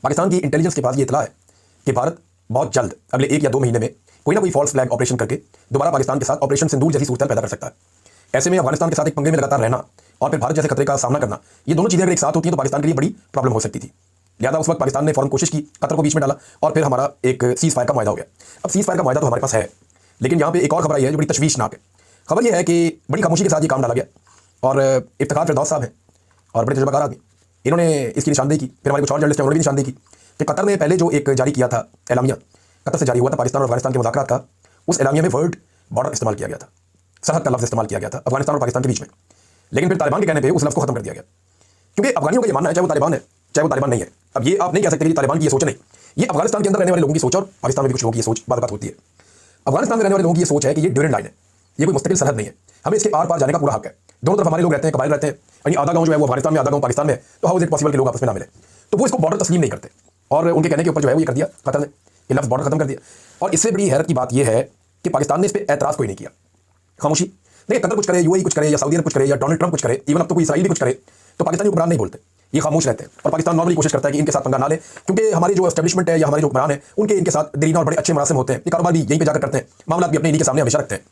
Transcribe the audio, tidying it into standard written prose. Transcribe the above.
पाकिस्तान की इंटेलिजेंस के पास ये इतला है कि भारत बहुत जल्द अगले 1 या 2 महीने में कोई ना कोई फॉल्स फ्लैग ऑपरेशन करके दोबारा पाकिस्तान के साथ ऑपरेशन सिंदूर जैसी सूरत पैदा कर सकता है। ऐसे में अफगानिस्तान के साथ एक पंगे में लगातार रहना और फिर भारत जैसे खतरे का सामना करना, ये दोनों चीज़ें अगर एक साथ होती हैं तो पाकिस्तान के लिए बड़ी प्रॉब्लम हो सकती थी। लिहाजा उस वक्त पाकिस्तान ने फौरन कोशिश की, कतर को बीच में डाला और फिर हमारा एक सीज फायर का मायदा हो गया। अब सीज फायर का मायदा तो हमारे पास है, लेकिन यहाँ पे एक और खबर आई है जो बड़ी तशवीशनाक है। खबर यह है कि बड़ी खामोशी के साथ ये काम डाला गया और इफ्तिखार फिरदौस साहब हैं और बड़े तजुर्बाकार आदमी, इन्होंने इसकी निशानदेही की। फिर हमारे कुछ और जर्नलिस्ट हैं, उन्होंने भी निशानदेही की कि कतर ने पहले जो एक जारी किया था एलामिया, कतर से जारी हुआ था पाकिस्तान और अफगानिस्तान के मुज़ाकरात का, उस एलामिया में वर्ड बॉर्डर इस्तेमाल किया गया था, सरहद का लफ्ज़ इस्तेमाल किया गया था अफगानिस्तान और पाकिस्तान के बीच में। लेकिन फिर तालिबान के कहने पर उस लफ्ज़ को खत्म कर दिया गया, क्योंकि अफगानियों का ये मानना है चाहे वो तालिबान है चाहे वो तालिबान नहीं है। अब ये आप नहीं कह सकते कि तालिबान की ये सोच नहीं, ये अफगानिस्तान के अंदर रहने वाले लोगों की सोच और पाकिस्तान में भी कुछ लोगों की ये सोच बात होती है। अफगानिस्तान में रहने वाले लोगों की ये सोच है कि ये ड्यूरेंट लाइन है, ये कोई मुस्तकिल सरहद नहीं है, हमें इसके आर पार जाने का पूरा हक है। दोनों तरफ हमारे लोग रहते हैं, कबाइल रहते हैं, यानी आधा गांव जो है वो अफगानिस्तान में, आधा गांव पाकिस्तान में है, तो हाउ इज इट पॉसिबल कि लोग आपस में ना मिले? तो वो इसको बॉर्डर तस्लीम नहीं करते और उनके कहने के ऊपर जो है वो ये कर दिया कतर ने, ये लफ्ज़ बॉर्डर खत्म कर दिया। और इससे बड़ी हैरत की बात यह है कि पाकिस्तान ने इस पर एतराज़ कोई नहीं किया, खामोशी। देखिए, कतर कुछ करे, यूएई कुछ करे, या सऊदी अरब कुछ करे, या डोनाल्ड ट्रंप कुछ करे, इवन अब तो कोई इसराइल भी कुछ करे, तो पाकिस्तानी हुक्मरान नहीं बोलते, ये खामोश रहते हैं। और पाकिस्तान नॉर्मली कोशिश करता है कि इनके साथ पंगा ना ले, क्योंकि हमारी जो एस्टेब्लिशमेंट है या हमारे जो हुक्मरान है उनके इनके साथ दरीना और बड़े अच्छे मरासिम होते हैं, ये कारोबार भी यहीं पे जाकर करते हैं, मामला भी अपने इन्हीं के सामने हमेशा रखते हैं।